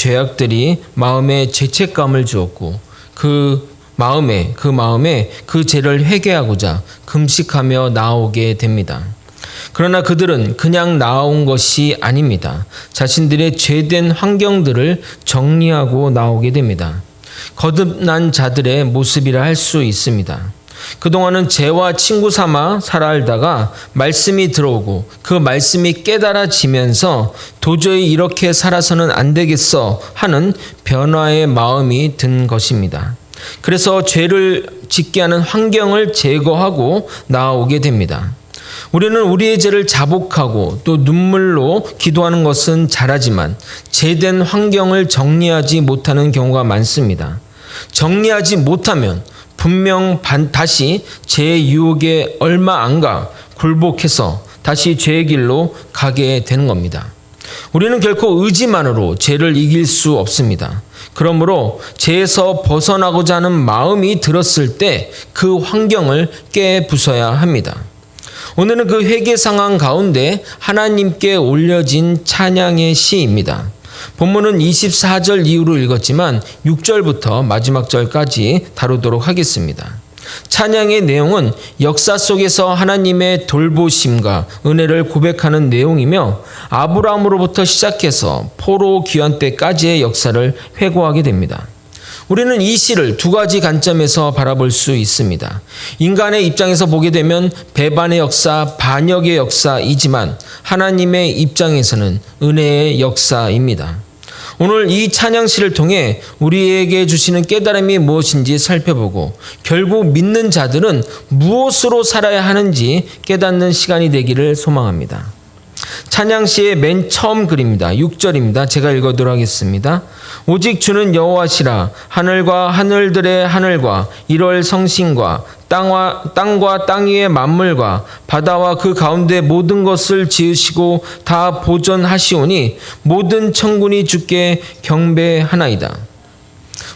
죄악들이 마음에 죄책감을 주었고 그 마음에 그 죄를 회개하고자 금식하며 나오게 됩니다. 그러나 그들은 그냥 나온 것이 아닙니다. 자신들의 죄된 환경들을 정리하고 나오게 됩니다. 거듭난 자들의 모습이라 할 수 있습니다. 그동안은 죄와 친구 삼아 살아알다가 말씀이 들어오고 그 말씀이 깨달아지면서 도저히 이렇게 살아서는 안 되겠어 하는 변화의 마음이 든 것입니다. 그래서 죄를 짓게 하는 환경을 제거하고 나오게 됩니다. 우리는 우리의 죄를 자복하고 또 눈물로 기도하는 것은 잘하지만 죄된 환경을 정리하지 못하는 경우가 많습니다. 정리하지 못하면 분명 다시 죄의 유혹에 얼마 안 가 굴복해서 다시 죄의 길로 가게 되는 겁니다. 우리는 결코 의지만으로 죄를 이길 수 없습니다. 그러므로 죄에서 벗어나고자 하는 마음이 들었을 때 그 환경을 깨부숴야 합니다. 오늘은 그 회개 상황 가운데 하나님께 올려진 찬양의 시입니다. 본문은 24절 이후로 읽었지만 6절부터 마지막 절까지 다루도록 하겠습니다. 찬양의 내용은 역사 속에서 하나님의 돌보심과 은혜를 고백하는 내용이며 아브라함으로부터 시작해서 포로 귀환 때까지의 역사를 회고하게 됩니다. 우리는 이 시를 두 가지 관점에서 바라볼 수 있습니다. 인간의 입장에서 보게 되면 배반의 역사, 반역의 역사이지만 하나님의 입장에서는 은혜의 역사입니다. 오늘 이 찬양시를 통해 우리에게 주시는 깨달음이 무엇인지 살펴보고 결국 믿는 자들은 무엇으로 살아야 하는지 깨닫는 시간이 되기를 소망합니다. 찬양시의 맨 처음 글입니다. 6절입니다. 제가 읽어도록 하겠습니다. 오직 주는 여호와시라. 하늘과 하늘들의 하늘과 일월 성신과 땅과 땅 위의 만물과 바다와 그 가운데 모든 것을 지으시고 다 보존하시오니 모든 천군이 주께 경배하나이다.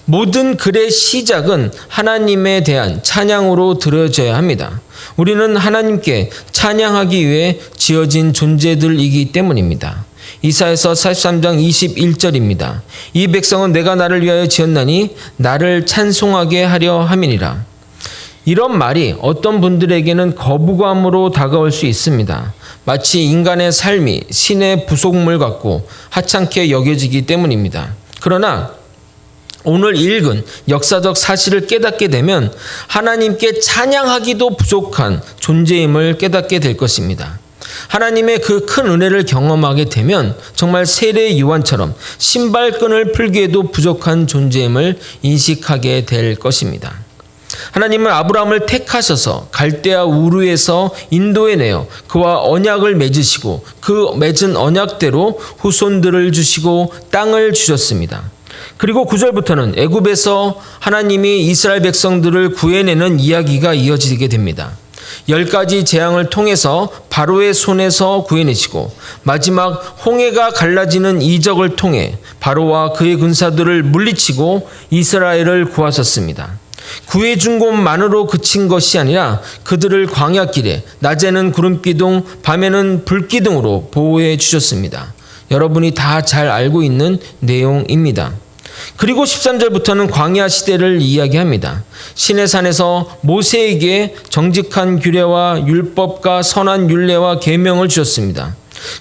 모든 글의 시작은 하나님에 대한 찬양으로 드려져야 합니다. 우리는 하나님께 찬양하기 위해 지어진 존재들이기 때문입니다. 이사야서 43장 21절입니다. 이 백성은 내가 나를 위하여 지었나니 나를 찬송하게 하려 함이니라. 이런 말이 어떤 분들에게는 거부감으로 다가올 수 있습니다. 마치 인간의 삶이 신의 부속물 같고 하찮게 여겨지기 때문입니다. 그러나 오늘 읽은 역사적 사실을 깨닫게 되면 하나님께 찬양하기도 부족한 존재임을 깨닫게 될 것입니다. 하나님의 그 큰 은혜를 경험하게 되면 정말 세례 요한처럼 신발끈을 풀기에도 부족한 존재임을 인식하게 될 것입니다. 하나님은 아브라함을 택하셔서 갈대아 우르에서 인도에 내어 그와 언약을 맺으시고 그 맺은 언약대로 후손들을 주시고 땅을 주셨습니다. 그리고 9절부터는 애굽에서 하나님이 이스라엘 백성들을 구해내는 이야기가 이어지게 됩니다. 10가지 재앙을 통해서 바로의 손에서 구해내시고 마지막 홍해가 갈라지는 이적을 통해 바로와 그의 군사들을 물리치고 이스라엘을 구하셨습니다. 구해준 곳만으로 그친 것이 아니라 그들을 광야길에 낮에는 구름기둥 밤에는 불기둥으로 보호해 주셨습니다. 여러분이 다 잘 알고 있는 내용입니다. 그리고 13절부터는 광야 시대를 이야기합니다. 시내산에서 모세에게 정직한 규례와 율법과 선한 율례와 계명을 주셨습니다.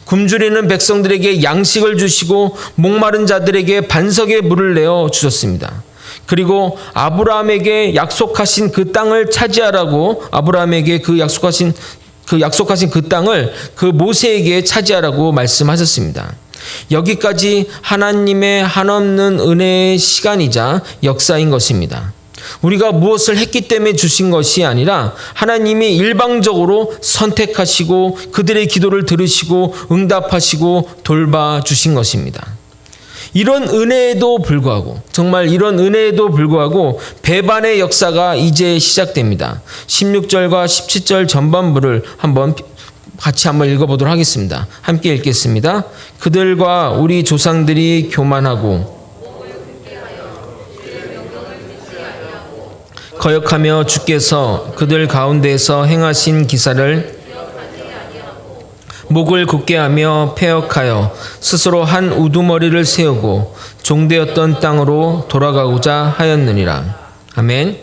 굶주리는 백성들에게 양식을 주시고 목마른 자들에게 반석의 물을 내어 주셨습니다. 그리고 아브라함에게 약속하신 그 땅을 차지하라고 아브라함에게 그 약속하신 그 땅을 그 모세에게 차지하라고 말씀하셨습니다. 여기까지 하나님의 한없는 은혜의 시간이자 역사인 것입니다. 우리가 무엇을 했기 때문에 주신 것이 아니라 하나님이 일방적으로 선택하시고 그들의 기도를 들으시고 응답하시고 돌봐주신 것입니다. 이런 은혜에도 불구하고 정말 이런 은혜에도 불구하고 배반의 역사가 이제 시작됩니다. 16절과 17절 전반부를 같이 한번 읽어보도록 하겠습니다. 함께 읽겠습니다. 그들과 우리 조상들이 교만하고 거역하며 주께서 그들 가운데에서 행하신 기사를 목을 굳게 하며 패역하여 스스로 한 우두머리를 세우고 종되었던 땅으로 돌아가고자 하였느니라. 아멘.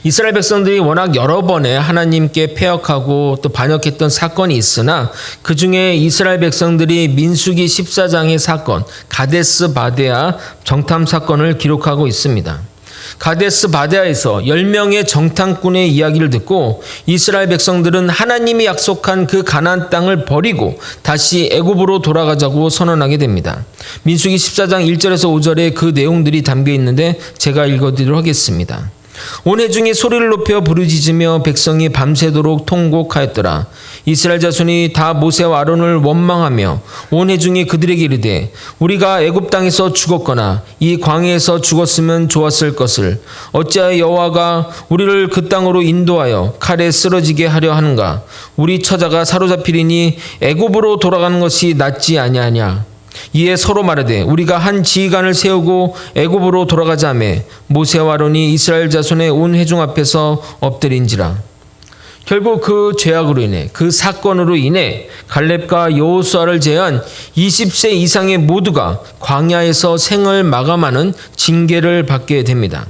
이스라엘 백성들이 워낙 여러 번의 하나님께 패역하고 또 반역했던 사건이 있으나 그 중에 이스라엘 백성들이 민수기 14장의 사건, 가데스 바데아 정탐 사건을 기록하고 있습니다. 가데스 바데아에서 10명의 정탐꾼의 이야기를 듣고 이스라엘 백성들은 하나님이 약속한 그 가나안 땅을 버리고 다시 애굽으로 돌아가자고 선언하게 됩니다. 민수기 14장 1절에서 5절에 그 내용들이 담겨 있는데 제가 읽어드리도록 하겠습니다. 온 회중이 소리를 높여 부르짖으며 백성이 밤새도록 통곡하였더라. 이스라엘 자손이 다 모세와 아론을 원망하며 온 회중이 그들에게 이르되 우리가 애굽 땅에서 죽었거나 이 광야에서 죽었으면 좋았을 것을 어찌하여 여호와가 우리를 그 땅으로 인도하여 칼에 쓰러지게 하려 하는가. 우리 처자가 사로잡히리니 애굽으로 돌아가는 것이 낫지 아니하냐. 이에 서로 말하되 우리가 한 지휘관을 세우고 애굽으로 돌아가자매 모세와 아론이 이스라엘 자손의 온 회중 앞에서 엎드린지라. 결국 그 죄악으로 인해 그 사건으로 인해 갈렙과 여호수아를 제한 20세 이상의 모두가 광야에서 생을 마감하는 징계를 받게 됩니다.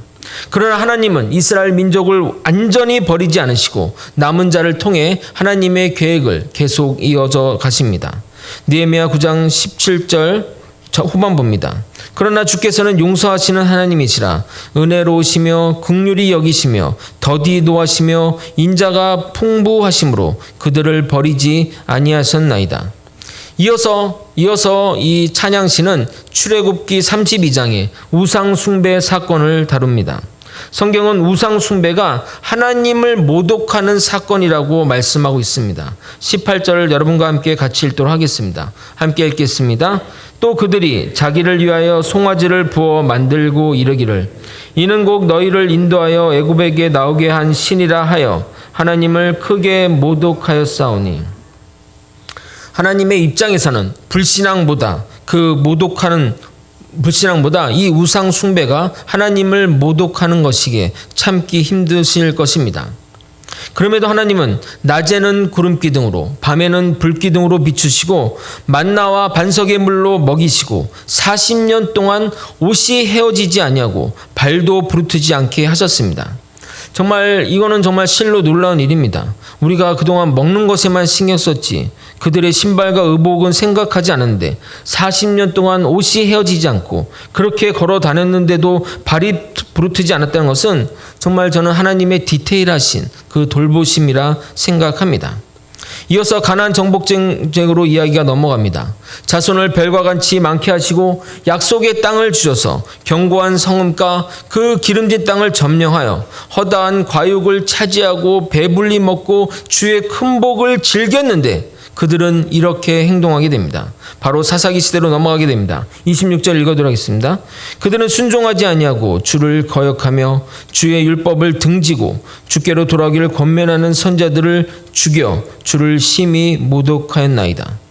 그러나 하나님은 이스라엘 민족을 완전히 버리지 않으시고 남은 자를 통해 하나님의 계획을 계속 이어져 가십니다. 느헤미야 9장 17절 후반부입니다. 그러나 주께서는 용서하시는 하나님이시라. 은혜로우시며 긍휼히 여기시며 더디 노하시며 인자가 풍부하심으로 그들을 버리지 아니하셨나이다. 이어서 이 찬양시는 출애굽기 32장의 우상 숭배 사건을 다룹니다. 성경은 우상 숭배가 하나님을 모독하는 사건이라고 말씀하고 있습니다. 18절을 여러분과 함께 같이 읽도록 하겠습니다. 함께 읽겠습니다. 또 그들이 자기를 위하여 송아지를 부어 만들고 이르기를 이는 곧 너희를 인도하여 애굽에게 나오게 한 신이라 하여 하나님을 크게 모독하였사오니. 하나님의 입장에서는 불신앙보다 이 우상 숭배가 하나님을 모독하는 것이기에 참기 힘드실 것입니다. 그럼에도 하나님은 낮에는 구름 기둥으로 밤에는 불 기둥으로 비추시고 만나와 반석의 물로 먹이시고 40년 동안 옷이 헤어지지 아니하고 발도 부르트지 않게 하셨습니다. 이거는 정말 실로 놀라운 일입니다. 우리가 그동안 먹는 것에만 신경 썼지 그들의 신발과 의복은 생각하지 않았는데 40년 동안 옷이 헤어지지 않고 그렇게 걸어 다녔는데도 발이 부르트지 않았다는 것은 정말 저는 하나님의 디테일하신 그 돌보심이라 생각합니다. 이어서 가나안 정복전쟁으로 이야기가 넘어갑니다. 자손을 별과 같이 많게 하시고 약속의 땅을 주셔서 견고한 성읍과 그 기름진 땅을 점령하여 허다한 과육을 차지하고 배불리 먹고 주의 큰 복을 즐겼는데 그들은 이렇게 행동하게 됩니다. 바로 사사기 시대로 넘어가게 됩니다. 26절 읽어드리도록 하겠습니다. 그들은 순종하지 아니하고 주를 거역하며 주의 율법을 등지고 주께로 돌아오기를 권면하는 선자들을 죽여 주를 심히 모독하였나이다.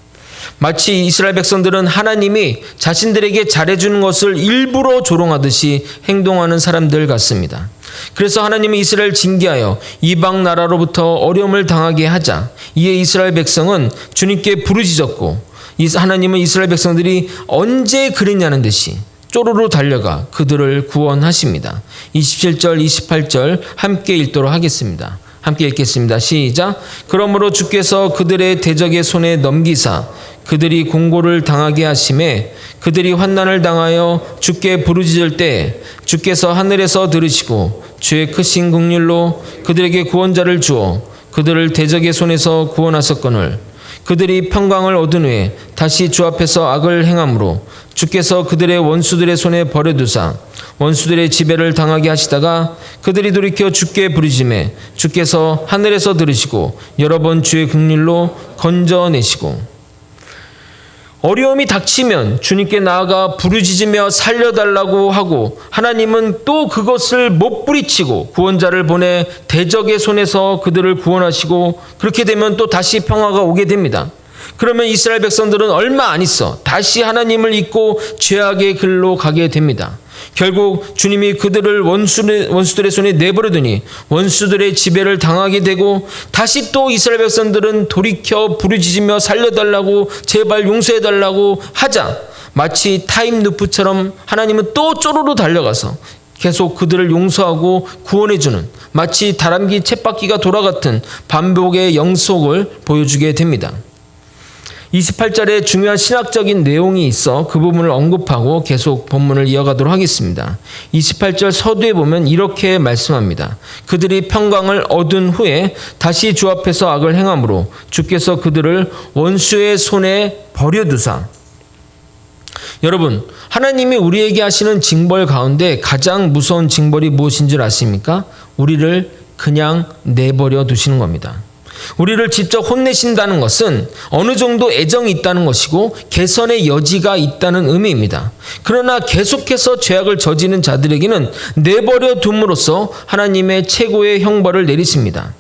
마치 이스라엘 백성들은 하나님이 자신들에게 잘해주는 것을 일부러 조롱하듯이 행동하는 사람들 같습니다. 그래서 하나님은 이스라엘을 징계하여 이방 나라로부터 어려움을 당하게 하자 이에 이스라엘 백성은 주님께 부르짖었고 하나님은 이스라엘 백성들이 언제 그랬냐는 듯이 쪼르르 달려가 그들을 구원하십니다. 27절 28절 함께 읽도록 하겠습니다. 함께 읽겠습니다. 시작. 그러므로 주께서 그들의 대적의 손에 넘기사 그들이 공고를 당하게 하심에 그들이 환난을 당하여 주께 부르짖을 때 주께서 하늘에서 들으시고 주의 크신 긍휼로 그들에게 구원자를 주어 그들을 대적의 손에서 구원하셨거늘 그들이 평강을 얻은 후에 다시 주 앞에서 악을 행함으로 주께서 그들의 원수들의 손에 버려두사 원수들의 지배를 당하게 하시다가 그들이 돌이켜 주께 부르짖음에 주께서 하늘에서 들으시고 여러 번 주의 긍휼로 건져내시고. 어려움이 닥치면 주님께 나아가 부르짖으며 살려달라고 하고 하나님은 또 그것을 못 뿌리치고 구원자를 보내 대적의 손에서 그들을 구원하시고 그렇게 되면 또 다시 평화가 오게 됩니다. 그러면 이스라엘 백성들은 얼마 안 있어 다시 하나님을 잊고 죄악의 길로 가게 됩니다. 결국 주님이 그들을 원수들의 손에 내버려두니 원수들의 지배를 당하게 되고 다시 또 이스라엘 백성들은 돌이켜 부르짖으며 살려달라고 제발 용서해달라고 하자 마치 타임루프처럼 하나님은 또 쪼르르 달려가서 계속 그들을 용서하고 구원해주는, 마치 다람쥐 쳇바퀴가 돌아갔던 반복의 영속을 보여주게 됩니다. 28절에 중요한 신학적인 내용이 있어 그 부분을 언급하고 계속 본문을 이어가도록 하겠습니다. 28절 서두에 보면 이렇게 말씀합니다. 그들이 평강을 얻은 후에 다시 주 앞에서 악을 행함으로 주께서 그들을 원수의 손에 버려두사. 여러분, 하나님이 우리에게 하시는 징벌 가운데 가장 무서운 징벌이 무엇인 줄 아십니까? 우리를 그냥 내버려 두시는 겁니다. 우리를 직접 혼내신다는 것은 어느 정도 애정이 있다는 것이고 개선의 여지가 있다는 의미입니다. 그러나 계속해서 죄악을 저지르는 자들에게는 내버려 둠으로써 하나님의 최고의 형벌을 내리십니다.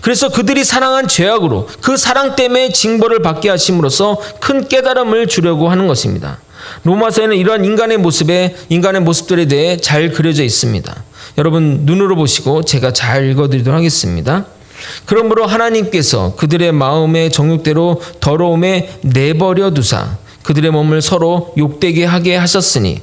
그래서 그들이 사랑한 죄악으로 그 사랑 때문에 징벌을 받게 하심으로써 큰 깨달음을 주려고 하는 것입니다. 로마서에는 이러한 인간의 모습들에 대해 잘 그려져 있습니다. 여러분 눈으로 보시고 제가 잘 읽어드리도록 하겠습니다. 그러므로 하나님께서 그들의 마음의 정욕대로 더러움에 내버려 두사 그들의 몸을 서로 욕되게 하게 하셨으니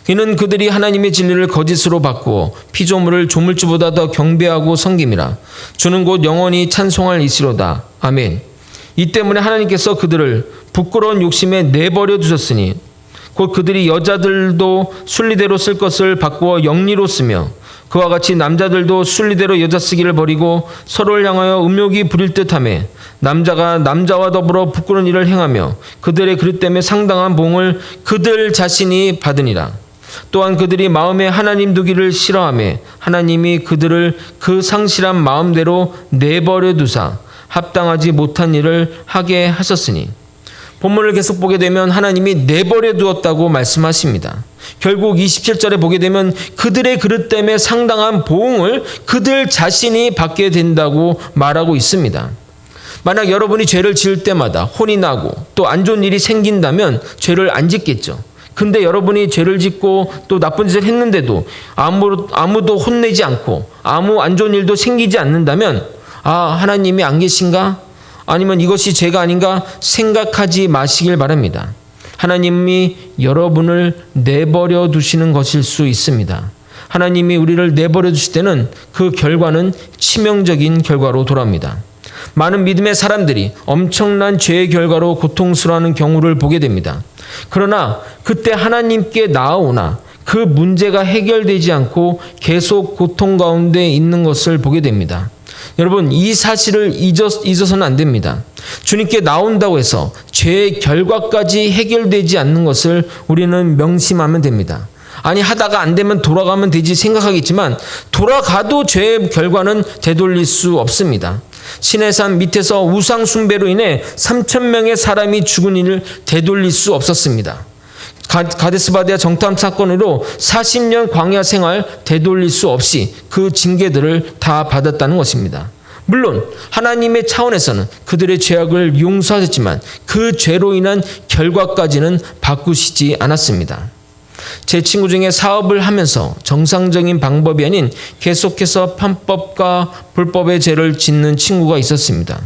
이는 그들이 하나님의 진리를 거짓으로 바꾸어 피조물을 조물주보다 더 경배하고 섬김이라. 주는 곧 영원히 찬송할 이시로다. 아멘. 이 때문에 하나님께서 그들을 부끄러운 욕심에 내버려 두셨으니 곧 그들이 여자들도 순리대로 쓸 것을 바꾸어 영리로 쓰며 그와 같이 남자들도 순리대로 여자 쓰기를 버리고 서로를 향하여 음욕이 부릴 듯하며 남자가 남자와 더불어 부끄러운 일을 행하며 그들의 그릇 때문에 상당한 봉을 그들 자신이 받으니라. 또한 그들이 마음에 하나님 두기를 싫어하며 하나님이 그들을 그 상실한 마음대로 내버려 두사 합당하지 못한 일을 하게 하셨으니. 본문을 계속 보게 되면 하나님이 내버려 두었다고 말씀하십니다. 결국 27절에 보게 되면 그들의 그릇 때문에 상당한 보응을 그들 자신이 받게 된다고 말하고 있습니다. 만약 여러분이 죄를 지을 때마다 혼이 나고 또 안 좋은 일이 생긴다면 죄를 안 짓겠죠. 근데 여러분이 죄를 짓고 또 나쁜 짓을 했는데도 아무도 혼내지 않고 아무 안 좋은 일도 생기지 않는다면 하나님이 안 계신가? 아니면 이것이 죄가 아닌가 생각하지 마시길 바랍니다. 하나님이 여러분을 내버려 두시는 것일 수 있습니다. 하나님이 우리를 내버려 두실 때는 그 결과는 치명적인 결과로 돌아옵니다. 많은 믿음의 사람들이 엄청난 죄의 결과로 고통스러워하는 경우를 보게 됩니다. 그러나 그때 하나님께 나아오나 그 문제가 해결되지 않고 계속 고통 가운데 있는 것을 보게 됩니다. 여러분 이 사실을 잊어서는 안 됩니다. 주님께 나온다고 해서 죄의 결과까지 해결되지 않는 것을 우리는 명심하면 됩니다. 아니 하다가 안 되면 돌아가면 되지 생각하겠지만 돌아가도 죄의 결과는 되돌릴 수 없습니다. 시내산 밑에서 우상 숭배로 인해 3,000명의 사람이 죽은 일을 되돌릴 수 없었습니다. 가데스바네아 정탐 사건으로 40년 광야 생활 되돌릴 수 없이 그 징계들을 다 받았다는 것입니다. 물론 하나님의 차원에서는 그들의 죄악을 용서하셨지만 그 죄로 인한 결과까지는 바꾸시지 않았습니다. 제 친구 중에 사업을 하면서 정상적인 방법이 아닌 계속해서 편법과 불법의 죄를 짓는 친구가 있었습니다.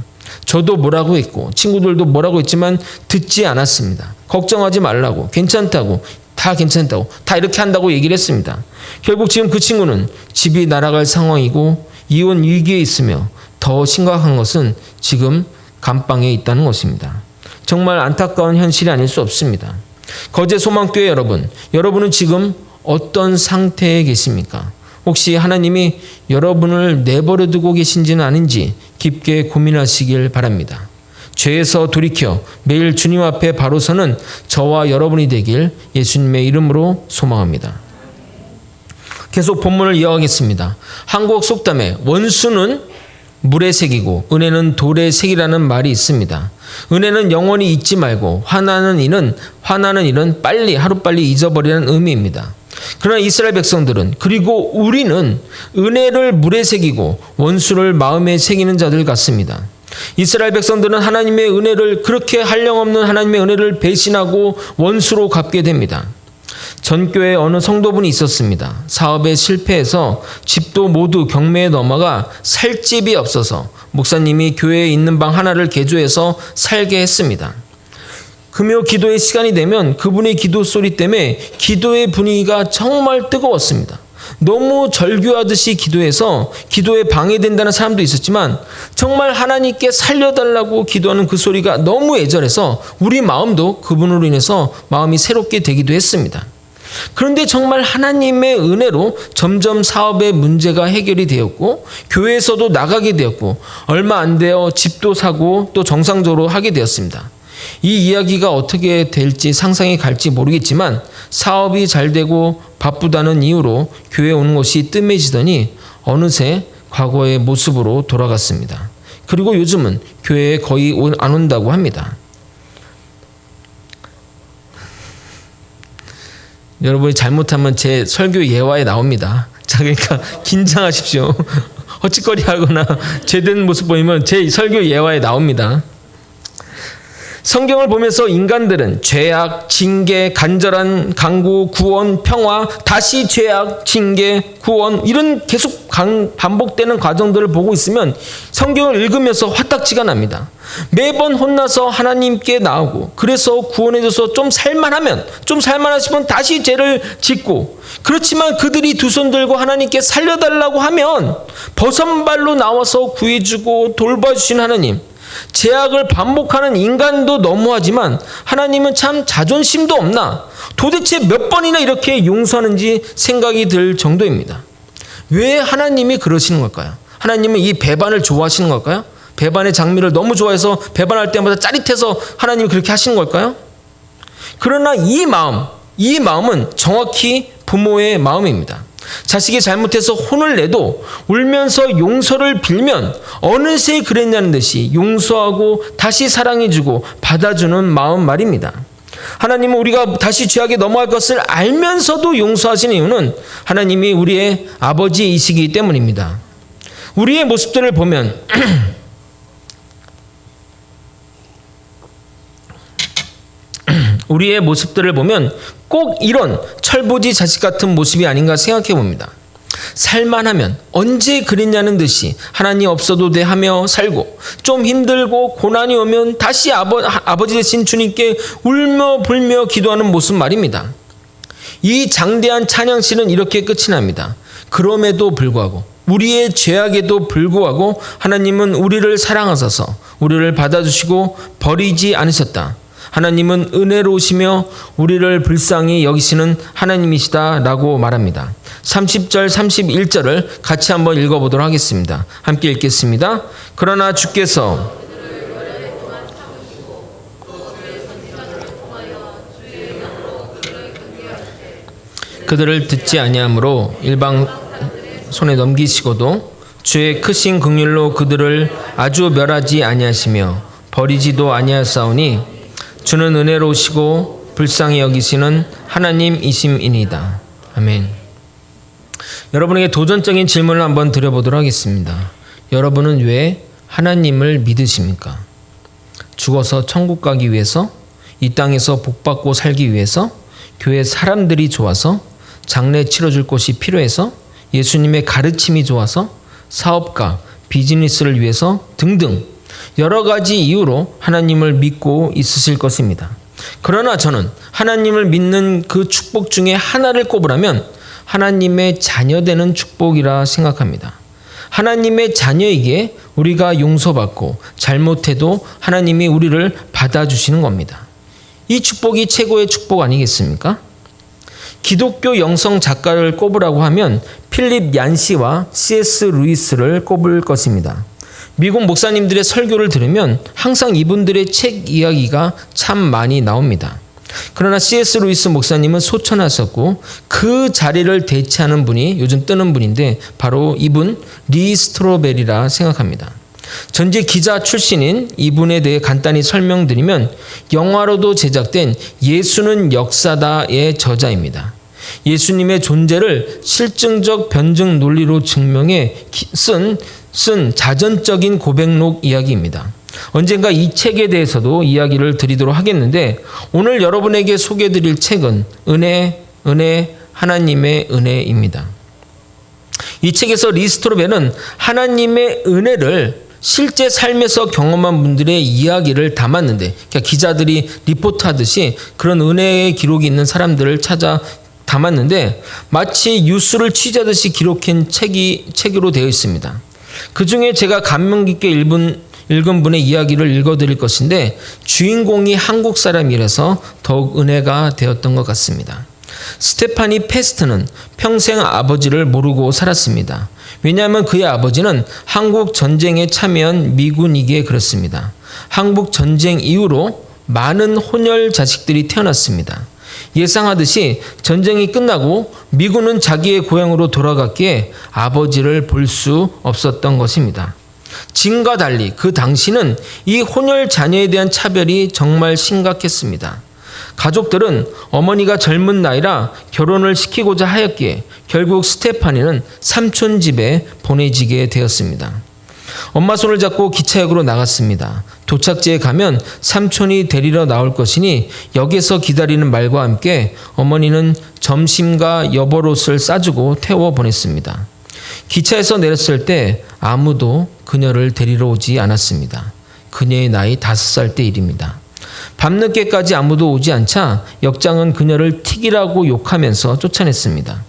저도 뭐라고 했고 친구들도 뭐라고 했지만 듣지 않았습니다. 걱정하지 말라고, 괜찮다고, 다 괜찮다고, 다 이렇게 한다고 얘기를 했습니다. 결국 지금 그 친구는 집이 날아갈 상황이고 이혼 위기에 있으며 더 심각한 것은 지금 감방에 있다는 것입니다. 정말 안타까운 현실이 아닐 수 없습니다. 거제 소망교회 여러분은 지금 어떤 상태에 계십니까? 혹시 하나님이 여러분을 내버려 두고 계신지는 아닌지 깊게 고민하시길 바랍니다. 죄에서 돌이켜 매일 주님 앞에 바로 서는 저와 여러분이 되길 예수님의 이름으로 소망합니다. 계속 본문을 이어가겠습니다. 한국 속담에 원수는 물에 새기고 은혜는 돌에 새기라는 말이 있습니다. 은혜는 영원히 잊지 말고 화나는 일은 하루빨리 잊어버리라는 의미입니다. 그러나 이스라엘 백성들은 그리고 우리는 은혜를 물에 새기고 원수를 마음에 새기는 자들 같습니다. 이스라엘 백성들은 하나님의 은혜를 그렇게 한량없는 하나님의 은혜를 배신하고 원수로 갚게 됩니다. 전 교회에 어느 성도분이 있었습니다. 사업에 실패해서 집도 모두 경매에 넘어가 살 집이 없어서 목사님이 교회에 있는 방 하나를 개조해서 살게 했습니다. 금요 기도의 시간이 되면 그분의 기도 소리 때문에 기도의 분위기가 정말 뜨거웠습니다. 너무 절규하듯이 기도해서 기도에 방해된다는 사람도 있었지만 정말 하나님께 살려달라고 기도하는 그 소리가 너무 애절해서 우리 마음도 그분으로 인해서 마음이 새롭게 되기도 했습니다. 그런데 정말 하나님의 은혜로 점점 사업의 문제가 해결이 되었고 교회에서도 나가게 되었고 얼마 안 되어 집도 사고 또 정상적으로 하게 되었습니다. 이 이야기가 어떻게 될지 상상이 갈지 모르겠지만 사업이 잘 되고 바쁘다는 이유로 교회에 오는 것이 뜸해지더니 어느새 과거의 모습으로 돌아갔습니다. 그리고 요즘은 교회에 거의 안 온다고 합니다. 여러분이 잘못하면 제 설교 예화에 나옵니다. 자, 그러니까 긴장하십시오. 헛짓거리 하거나 죄된 모습 보이면 제 설교 예화에 나옵니다. 성경을 보면서 인간들은 죄악, 징계, 간절한 강구, 구원, 평화, 다시 죄악, 징계, 구원 이런 계속 반복되는 과정들을 보고 있으면 성경을 읽으면서 화딱지가 납니다. 매번 혼나서 하나님께 나오고 그래서 구원해줘서 좀 살만하시면 다시 죄를 짓고 그렇지만 그들이 두 손 들고 하나님께 살려달라고 하면 버선발로 나와서 구해주고 돌봐주신 하나님, 죄악을 반복하는 인간도 너무하지만 하나님은 참 자존심도 없나? 도대체 몇 번이나 이렇게 용서하는지 생각이 들 정도입니다. 왜 하나님이 그러시는 걸까요? 하나님은 이 배반을 좋아하시는 걸까요? 배반의 장미를 너무 좋아해서 배반할 때마다 짜릿해서 하나님이 그렇게 하시는 걸까요? 그러나 이 마음은 정확히 부모의 마음입니다. 자식이 잘못해서 혼을 내도 울면서 용서를 빌면 어느새 그랬냐는 듯이 용서하고 다시 사랑해주고 받아주는 마음 말입니다. 하나님은 우리가 다시 죄악에 넘어갈 것을 알면서도 용서하시는 이유는 하나님이 우리의 아버지이시기 때문입니다. 우리의 모습들을 보면 꼭 이런 철부지 자식 같은 모습이 아닌가 생각해 봅니다. 살만하면 언제 그랬냐는 듯이 하나님 없어도 돼 하며 살고 좀 힘들고 고난이 오면 다시 아버지 되신 주님께 울며 불며 기도하는 모습 말입니다. 이 장대한 찬양시는 이렇게 끝이 납니다. 그럼에도 불구하고 우리의 죄악에도 불구하고 하나님은 우리를 사랑하셔서 우리를 받아주시고 버리지 않으셨다. 하나님은 은혜로우시며 우리를 불쌍히 여기시는 하나님이시다라고 말합니다. 30절 31절을 같이 한번 읽어보도록 하겠습니다. 함께 읽겠습니다. 그러나 주께서 그들을 듣지 아니하므로 일방 손에 넘기시고도 주의 크신 긍휼로 그들을 아주 멸하지 아니하시며 버리지도 아니하사오니 주는 은혜로우시고 불쌍히 여기시는 하나님이심이니이다. 아멘. 여러분에게 도전적인 질문을 한번 드려보도록 하겠습니다. 여러분은 왜 하나님을 믿으십니까? 죽어서 천국 가기 위해서? 이 땅에서 복받고 살기 위해서? 교회 사람들이 좋아서? 장례 치러줄 곳이 필요해서? 예수님의 가르침이 좋아서? 사업가, 비즈니스를 위해서? 등등 여러 가지 이유로 하나님을 믿고 있으실 것입니다. 그러나 저는 하나님을 믿는 그 축복 중에 하나를 꼽으라면 하나님의 자녀되는 축복이라 생각합니다. 하나님의 자녀에게 우리가 용서받고 잘못해도 하나님이 우리를 받아주시는 겁니다. 이 축복이 최고의 축복 아니겠습니까? 기독교 영성 작가를 꼽으라고 하면 필립 얀시와 C.S. 루이스를 꼽을 것입니다. 미국 목사님들의 설교를 들으면 항상 이분들의 책 이야기가 참 많이 나옵니다. 그러나 C.S. 루이스 목사님은 소천하셨고 그 자리를 대체하는 분이 요즘 뜨는 분인데 바로 이분 리 스트로벨이라 생각합니다. 전직 기자 출신인 이분에 대해 간단히 설명드리면 영화로도 제작된 예수는 역사다의 저자입니다. 예수님의 존재를 실증적 변증 논리로 증명해 쓴 자전적인 고백록 이야기입니다. 언젠가 이 책에 대해서도 이야기를 드리도록 하겠는데 오늘 여러분에게 소개해드릴 책은 은혜, 하나님의 은혜입니다. 이 책에서 리 스트로벨은 하나님의 은혜를 실제 삶에서 경험한 분들의 이야기를 담았는데, 그러니까 기자들이 리포트하듯이 그런 은혜의 기록이 있는 사람들을 찾아 담았는데 마치 뉴스를 취재하듯이 기록한 책으로 되어 있습니다. 그 중에 제가 감명 깊게 읽은 분의 이야기를 읽어드릴 것인데 주인공이 한국 사람이라서 더욱 은혜가 되었던 것 같습니다. 스테파니 페스트는 평생 아버지를 모르고 살았습니다. 왜냐하면 그의 아버지는 한국 전쟁에 참여한 미군이기에 그렇습니다. 한국 전쟁 이후로 많은 혼혈 자식들이 태어났습니다. 예상하듯이 전쟁이 끝나고 미군은 자기의 고향으로 돌아갔기에 아버지를 볼 수 없었던 것입니다. 지금과 달리 그 당시는 이 혼혈 자녀에 대한 차별이 정말 심각했습니다. 가족들은 어머니가 젊은 나이라 결혼을 시키고자 하였기에 결국 스테파니는 삼촌 집에 보내지게 되었습니다. 엄마 손을 잡고 기차역으로 나갔습니다. 도착지에 가면 삼촌이 데리러 나올 것이니 역에서 기다리는 말과 함께 어머니는 점심과 여벌옷을 싸주고 태워 보냈습니다. 기차에서 내렸을 때 아무도 그녀를 데리러 오지 않았습니다. 그녀의 나이 5살 때 일입니다. 밤늦게까지 아무도 오지 않자 역장은 그녀를 틱이라고 욕하면서 쫓아냈습니다.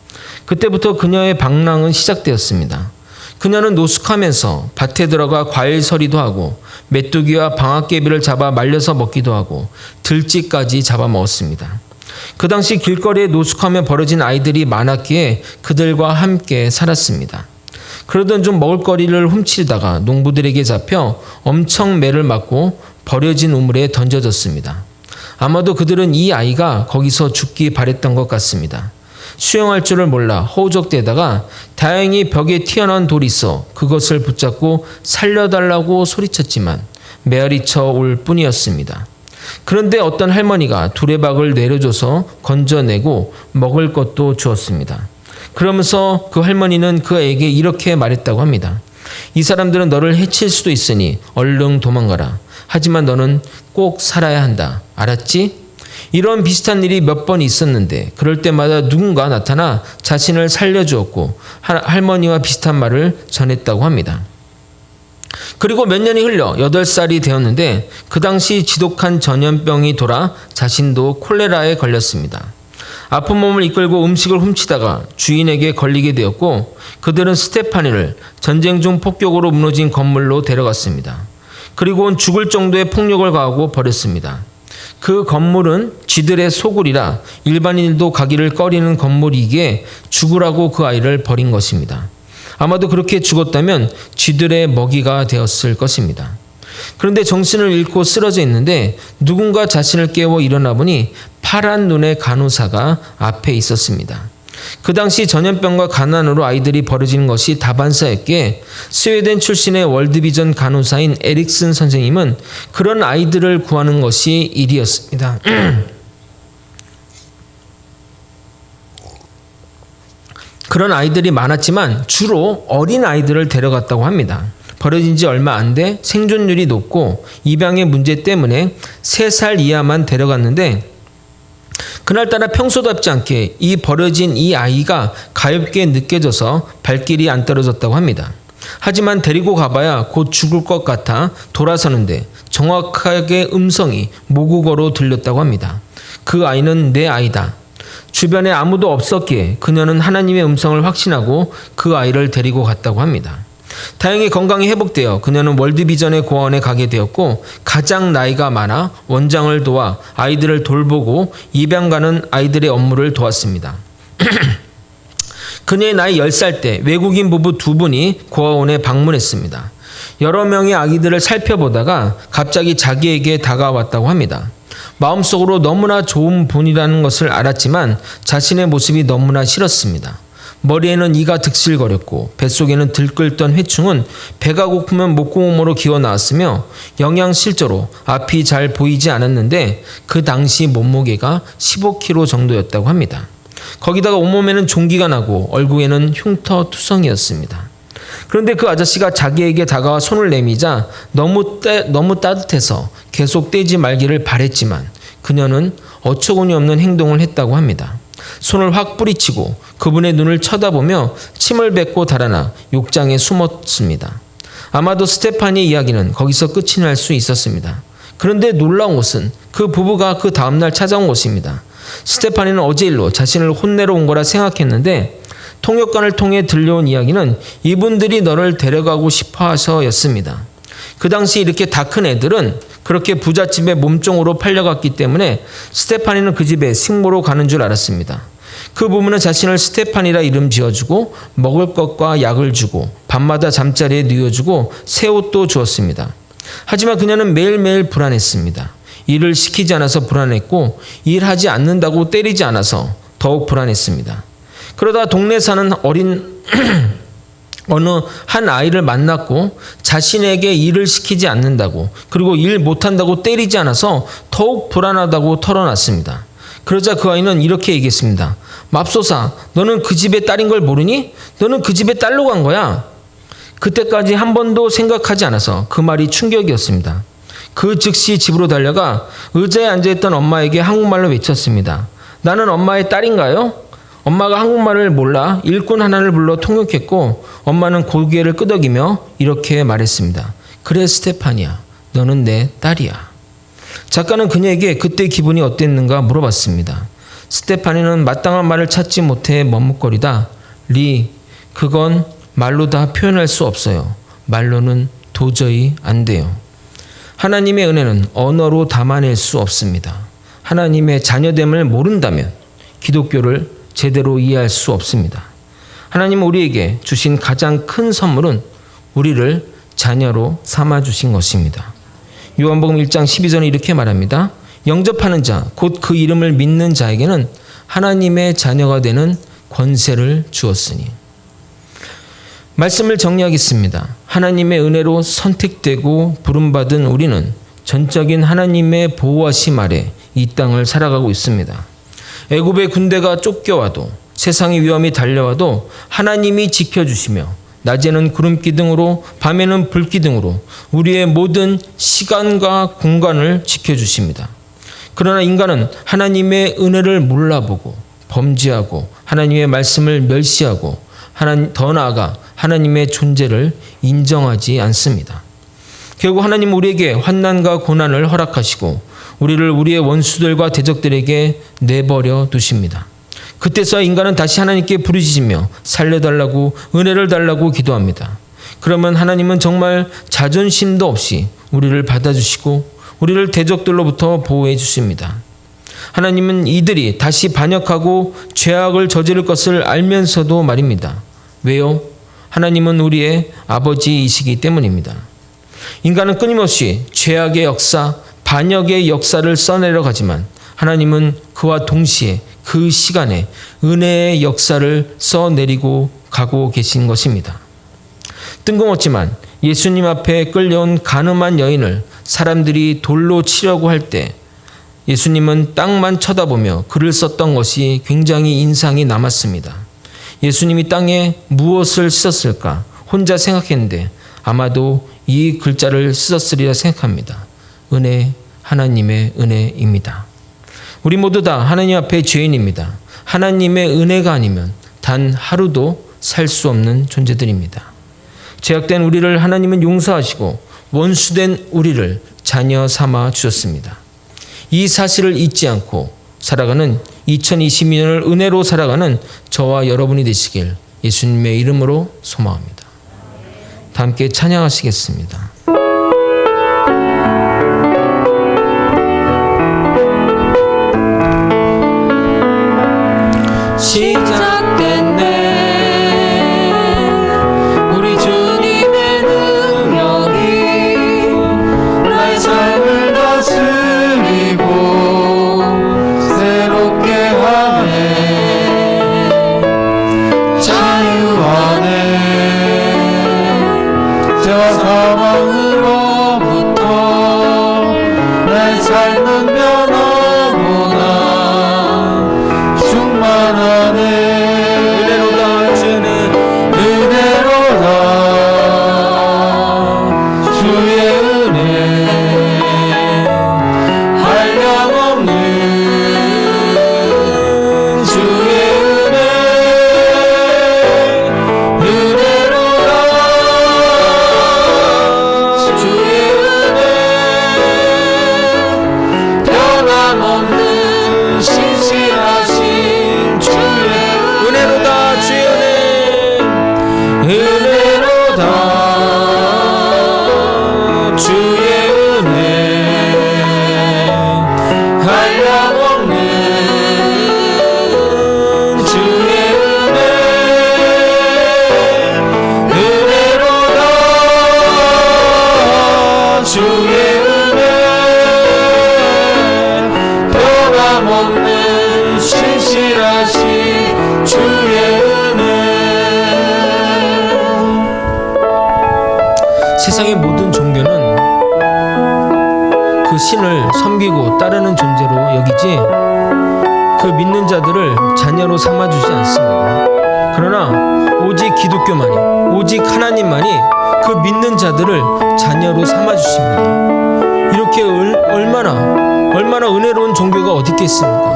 그때부터 그녀의 방랑은 시작되었습니다. 그녀는 노숙하면서 밭에 들어가 과일서리도 하고 메뚜기와 방앗개비를 잡아 말려서 먹기도 하고 들쥐까지 잡아먹었습니다. 그 당시 길거리에 노숙하며 벌어진 아이들이 많았기에 그들과 함께 살았습니다. 그러던 좀 먹을거리를 훔치다가 농부들에게 잡혀 엄청 매를 맞고 버려진 우물에 던져졌습니다. 아마도 그들은 이 아이가 거기서 죽기 바랬던 것 같습니다. 수영할 줄을 몰라 허우적대다가 다행히 벽에 튀어나온 돌이 있어 그것을 붙잡고 살려달라고 소리쳤지만 메아리쳐 올 뿐이었습니다. 그런데 어떤 할머니가 두레박을 내려줘서 건져내고 먹을 것도 주었습니다. 그러면서 그 할머니는 그 애에게 이렇게 말했다고 합니다. 이 사람들은 너를 해칠 수도 있으니 얼른 도망가라. 하지만 너는 꼭 살아야 한다. 알았지? 이런 비슷한 일이 몇 번 있었는데 그럴 때마다 누군가 나타나 자신을 살려주었고 할머니와 비슷한 말을 전했다고 합니다. 그리고 몇 년이 흘러 8살이 되었는데 그 당시 지독한 전염병이 돌아 자신도 콜레라에 걸렸습니다. 아픈 몸을 이끌고 음식을 훔치다가 주인에게 걸리게 되었고 그들은 스테파니를 전쟁 중 폭격으로 무너진 건물로 데려갔습니다. 그리고는 죽을 정도의 폭력을 가하고 버렸습니다. 그 건물은 쥐들의 소굴이라 일반인들도 가기를 꺼리는 건물이기에 죽으라고 그 아이를 버린 것입니다. 아마도 그렇게 죽었다면 쥐들의 먹이가 되었을 것입니다. 그런데 정신을 잃고 쓰러져 있는데 누군가 자신을 깨워 일어나 보니 파란 눈의 간호사가 앞에 있었습니다. 그 당시 전염병과 가난으로 아이들이 버려지는 것이 다반사였기에 스웨덴 출신의 월드비전 간호사인 에릭슨 선생님은 그런 아이들을 구하는 것이 일이었습니다. 그런 아이들이 많았지만 주로 어린 아이들을 데려갔다고 합니다. 버려진 지 얼마 안 돼 생존율이 높고 입양의 문제 때문에 3살 이하만 데려갔는데 그날따라 평소답지 않게 이 버려진 이 아이가 가엾게 느껴져서 발길이 안 떨어졌다고 합니다. 하지만 데리고 가봐야 곧 죽을 것 같아 돌아서는데 정확하게 음성이 모국어로 들렸다고 합니다. 그 아이는 내 아이다. 주변에 아무도 없었기에 그녀는 하나님의 음성을 확신하고 그 아이를 데리고 갔다고 합니다. 다행히 건강이 회복되어 그녀는 월드비전의 고아원에 가게 되었고 가장 나이가 많아 원장을 도와 아이들을 돌보고 입양 가는 아이들의 업무를 도왔습니다. 그녀의 나이 10살 때 외국인 부부 2분이 고아원에 방문했습니다. 여러 명의 아기들을 살펴보다가 갑자기 자기에게 다가왔다고 합니다. 마음속으로 너무나 좋은 분이라는 것을 알았지만 자신의 모습이 너무나 싫었습니다. 머리에는 이가 득실거렸고 뱃속에는 들끓던 회충은 배가 고프면 목구멍으로 기어 나왔으며 영양실조로 앞이 잘 보이지 않았는데 그 당시 몸무게가 15kg 정도였다고 합니다. 거기다가 온몸에는 종기가 나고 얼굴에는 흉터투성이었습니다. 그런데 그 아저씨가 자기에게 다가와 손을 내미자 너무 따뜻해서 계속 떼지 말기를 바랬지만 그녀는 어처구니 없는 행동을 했다고 합니다. 손을 확 뿌리치고 그분의 눈을 쳐다보며 침을 뱉고 달아나 욕장에 숨었습니다. 아마도 스테파니의 이야기는 거기서 끝이 날 수 있었습니다. 그런데 놀라운 것은 그 부부가 그 다음날 찾아온 것입니다. 스테파니는 어제 일로 자신을 혼내러 온 거라 생각했는데 통역관을 통해 들려온 이야기는 이분들이 너를 데려가고 싶어 하셔였습니다. 그 당시 이렇게 다 큰 애들은 그렇게 부잣집에 몸종으로 팔려갔기 때문에 스테파니는 그 집에 식모로 가는 줄 알았습니다. 그 부부는 자신을 스테파니라 이름 지어주고 먹을 것과 약을 주고 밤마다 잠자리에 누워주고 새 옷도 주었습니다. 하지만 그녀는 매일매일 불안했습니다. 일을 시키지 않아서 불안했고 일하지 않는다고 때리지 않아서 더욱 불안했습니다. 그러다 동네 사는 어린 어느 한 아이를 만났고 자신에게 일을 시키지 않는다고 그리고 일 못한다고 때리지 않아서 더욱 불안하다고 털어놨습니다. 그러자 그 아이는 이렇게 얘기했습니다. 맙소사, 너는 그 집의 딸인 걸 모르니? 너는 그 집의 딸로 간 거야. 그때까지 한 번도 생각하지 않아서 그 말이 충격이었습니다. 그 즉시 집으로 달려가 의자에 앉아있던 엄마에게 한국말로 외쳤습니다. 나는 엄마의 딸인가요? 엄마가 한국말을 몰라 일꾼 하나를 불러 통역했고 엄마는 고개를 끄덕이며 이렇게 말했습니다. 그래 스테파니야, 너는 내 딸이야. 작가는 그녀에게 그때 기분이 어땠는가 물어봤습니다. 스테파니는 마땅한 말을 찾지 못해 머뭇거리다 리, 그건 말로 다 표현할 수 없어요. 말로는 도저히 안 돼요. 하나님의 은혜는 언어로 담아낼 수 없습니다. 하나님의 자녀됨을 모른다면 기독교를 제대로 이해할 수 없습니다. 하나님은 우리에게 주신 가장 큰 선물은 우리를 자녀로 삼아주신 것입니다. 요한복음 1장 12절에 이렇게 말합니다. 영접하는 자, 곧 그 이름을 믿는 자에게는 하나님의 자녀가 되는 권세를 주었으니. 말씀을 정리하겠습니다. 하나님의 은혜로 선택되고 부름받은 우리는 전적인 하나님의 보호하심 아래 이 땅을 살아가고 있습니다. 애굽의 군대가 쫓겨와도 세상의 위험이 달려와도 하나님이 지켜주시며 낮에는 구름 기둥으로 밤에는 불 기둥으로 우리의 모든 시간과 공간을 지켜주십니다. 그러나 인간은 하나님의 은혜를 몰라보고 범죄하고 하나님의 말씀을 멸시하고 더 나아가 하나님의 존재를 인정하지 않습니다. 결국 하나님 우리에게 환난과 고난을 허락하시고 우리를 우리의 원수들과 대적들에게 내버려 두십니다. 그때서야 인간은 다시 하나님께 부르짖으며 살려달라고 은혜를 달라고 기도합니다. 그러면 하나님은 정말 자존심도 없이 우리를 받아주시고 우리를 대적들로부터 보호해 주십니다. 하나님은 이들이 다시 반역하고 죄악을 저지를 것을 알면서도 말입니다. 왜요? 하나님은 우리의 아버지이시기 때문입니다. 인간은 끊임없이 죄악의 역사, 반역의 역사를 써내려 가지만 하나님은 그와 동시에 그 시간에 은혜의 역사를 써내리고 가고 계신 것입니다. 뜬금없지만 예수님 앞에 끌려온 간음한 여인을 사람들이 돌로 치려고 할 때 예수님은 땅만 쳐다보며 글을 썼던 것이 굉장히 인상이 남았습니다. 예수님이 땅에 무엇을 쓰셨을까 혼자 생각했는데 아마도 이 글자를 쓰셨으리라 생각합니다. 은혜, 하나님의 은혜입니다. 우리 모두 다 하나님 앞에 죄인입니다. 하나님의 은혜가 아니면 단 하루도 살 수 없는 존재들입니다. 죄악된 우리를 하나님은 용서하시고 원수된 우리를 자녀 삼아 주셨습니다. 이 사실을 잊지 않고 살아가는 2022년을 은혜로 살아가는 저와 여러분이 되시길 예수님의 이름으로 소망합니다. 다 함께 찬양하시겠습니다. 시작됐네 우리 주님의 능력이 나의 삶을 다스리고 새롭게 하네 자유하네 죄와 사망 세상의 모든 종교는 그 신을 섬기고 따르는 존재로 여기지 그 믿는 자들을 자녀로 삼아주지 않습니다. 그러나 오직 기독교만이, 오직 하나님만이 그 믿는 자들을 자녀로 삼아주십니다. 이렇게 얼마나 은혜로운 종교가 어디 있겠습니까?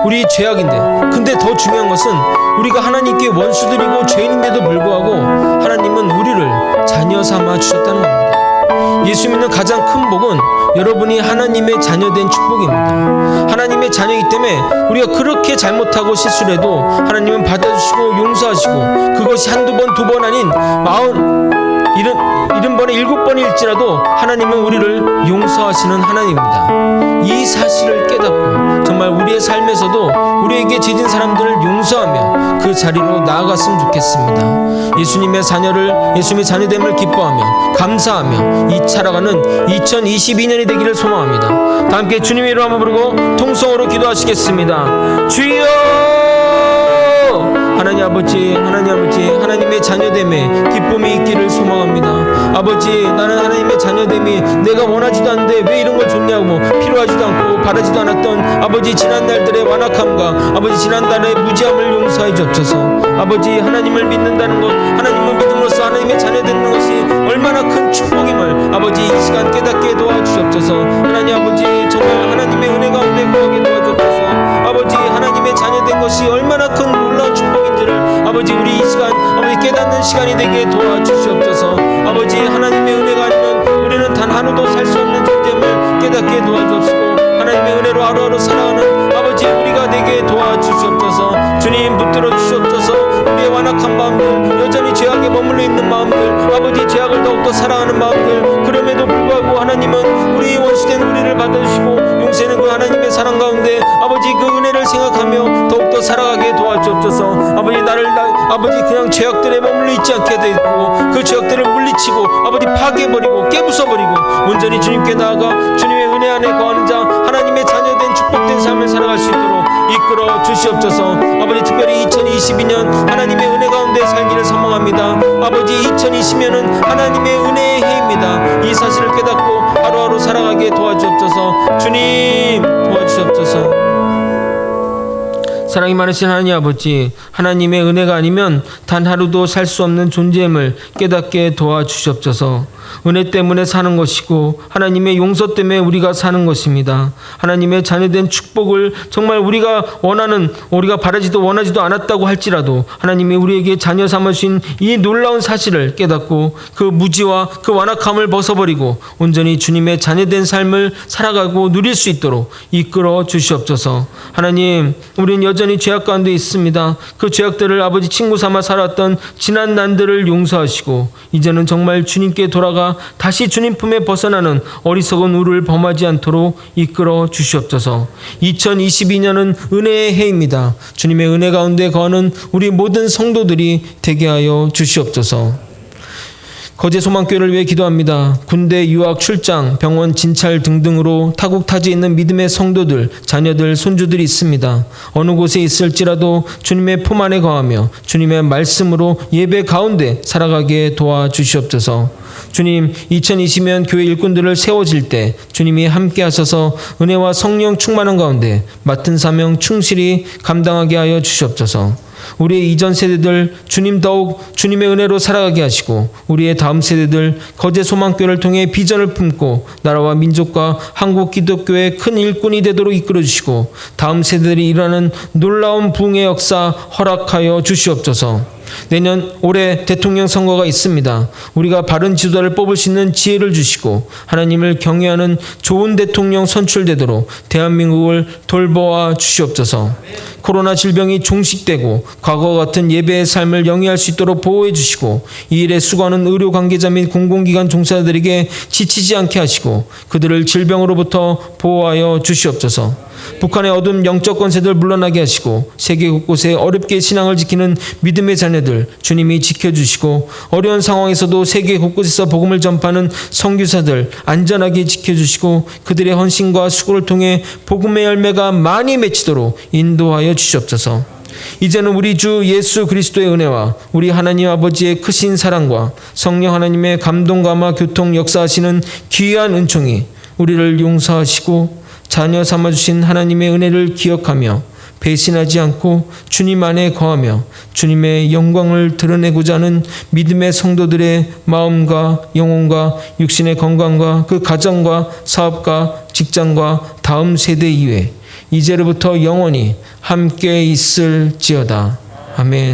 우리 죄악인데, 근데 더 중요한 것은 우리가 하나님께 원수들이고 죄인인데도 불구하고 하나님은 우리를 자녀 삼아 주셨다는 겁니다. 예수 믿는 가장 큰 복은 여러분이 하나님의 자녀된 축복입니다. 하나님의 자녀이기 때문에 우리가 그렇게 잘못하고 실수를 해도 하나님은 받아주시고 용서하시고, 그것이 한두 번, 두 번 아닌 70번에 7번일지라도 하나님은 우리를 용서하시는 하나님입니다. 이 사실을 깨닫고 정말 우리의 삶에서도 우리에게 죄진 사람들을 용서하며 그 자리로 나아갔으면 좋겠습니다. 예수님의 자녀됨을 기뻐하며 감사하며 살아가는 2022년이 되기를 소망합니다. 다 함께 주님의 이름 한번 부르고 통성으로 기도하시겠습니다. 주여! 하나님 아버지, 하나님의 자녀됨에 기쁨이 있기를 소망합니다. 아버지, 나는 하나님의 자녀됨이 내가 원하지도 않는데 왜 이런 걸 줬냐고, 필요하지도 않고 바라지도 않았던 아버지 지난 날들의 완악함과 아버지 지난 날의 무지함을 용서해 주옵소서. 아버지, 하나님을 믿는다는 것, 하나님을 믿음으로써 하나님의 자녀되는 것이 얼마나 큰 축복임을 아버지 이 시간 깨닫게 도와주옵소서. 하나님 아버지, 정말 하나님의 은혜 가운데 거하게 도와주옵소서. 아버지, 하나님의 자녀된 것이 얼마나 큰 놀라운 축복인지를 아버지 우리 이 시간 아버지 깨닫는 시간이 되게 도와주시옵소서. 아버지, 하나님의 은혜가 아니면 우리는 단 하루도 살 수 없는 존재임을 깨닫게 도와주옵시고, 하나님의 은혜로 하루하루 살아가는 아버지 우리가 되게 도와주시옵소서. 주님, 붙들어 주시옵소서. 우리의 완악한 마음들, 여전히 죄악에 머물러 있는 마음들, 아버지 죄악을 더욱더 사랑하는 마음들, 그럼에도 불구하고 하나님은 우리 원수된 우리를 받아주시고 용서하는 그 하나님의 사랑 가운데 아버지 그 은혜를 생각하며 더욱더 살아가게 도와주옵소서. 아버지 그냥 죄악들에 머물러 있지 않게 되고 그 죄악들을 물리치고 아버지 파괴해버리고 깨부숴버리고 온전히 주님께 나아가 주님의 은혜 안에 거하는 자, 하나님의 자녀된 축복된 삶을 살아갈 수 있도록 이끌어 주시옵소서. 아버지, 특별히 2022년 하나님의 은혜 가운데 살기를 소망합니다. 아버지, 2020년은 하나님의 은혜의 해입니다. 이 사실을 깨닫고 하루하루 살아가게 도와주옵소서. 주님, 도와주시옵소서. 사랑이 많으신 하나님 아버지, 하나님의 은혜가 아니면 단 하루도 살 수 없는 존재임을 깨닫게 도와주시옵소서. 은혜 때문에 사는 것이고 하나님의 용서 때문에 우리가 사는 것입니다. 하나님의 자녀된 축복을 정말 우리가 바라지도 원하지도 않았다고 할지라도 하나님이 우리에게 자녀 삼으신 이 놀라운 사실을 깨닫고 그 무지와 그 완악함을 벗어버리고 온전히 주님의 자녀된 삶을 살아가고 누릴 수 있도록 이끌어 주시옵소서. 하나님, 우리는 여전히 죄악 가운데 있습니다. 그 죄악들을 아버지 친구 삼아 살았던 지난 난들을 용서하시고 이제는 정말 주님께 돌아가 다시 주님 품에 벗어나는 어리석은 우를 범하지 않도록 이끌어 주시옵소서. 2022년은 은혜의 해입니다. 주님의 은혜 가운데 거하는 우리 모든 성도들이 되게 하여 주시옵소서. 거제 소망교회를 위해 기도합니다. 군대, 유학, 출장, 병원, 진찰 등등으로 타국타지에 있는 믿음의 성도들, 자녀들, 손주들이 있습니다. 어느 곳에 있을지라도 주님의 품 안에 거하며 주님의 말씀으로 예배 가운데 살아가게 도와주시옵소서. 주님, 2020년 교회 일꾼들을 세워질 때 주님이 함께 하셔서 은혜와 성령 충만한 가운데 맡은 사명 충실히 감당하게 하여 주시옵소서. 우리의 이전 세대들 주님 더욱 주님의 은혜로 살아가게 하시고 우리의 다음 세대들 거제 소망교회를 통해 비전을 품고 나라와 민족과 한국 기독교의 큰 일꾼이 되도록 이끌어 주시고 다음 세대들이 일어나는 놀라운 부흥의 역사 허락하여 주시옵소서. 올해 대통령 선거가 있습니다. 우리가 바른 지도자를 뽑을 수 있는 지혜를 주시고 하나님을 경외하는 좋은 대통령 선출되도록 대한민국을 돌보아 주시옵소서. 코로나 질병이 종식되고 과거와 같은 예배의 삶을 영위할 수 있도록 보호해 주시고 이 일에 수고하는 의료 관계자 및 공공기관 종사자들에게 지치지 않게 하시고 그들을 질병으로부터 보호하여 주시옵소서. 북한의 어둠 영적 권세들 물러나게 하시고 세계 곳곳에 어렵게 신앙을 지키는 믿음의 자녀들 주님이 지켜주시고 어려운 상황에서도 세계 곳곳에서 복음을 전파하는 선교사들 안전하게 지켜주시고 그들의 헌신과 수고를 통해 복음의 열매가 많이 맺히도록 인도하여 주시옵소서. 이제는 우리 주 예수 그리스도의 은혜와 우리 하나님 아버지의 크신 사랑과 성령 하나님의 감동감화 교통 역사하시는 귀한 은총이 우리를 용서하시고 자녀 삼아주신 하나님의 은혜를 기억하며 배신하지 않고 주님 안에 거하며 주님의 영광을 드러내고자 하는 믿음의 성도들의 마음과 영혼과 육신의 건강과 그 가정과 사업과 직장과 다음 세대 이외 이제로부터 영원히 함께 있을지어다. 아멘.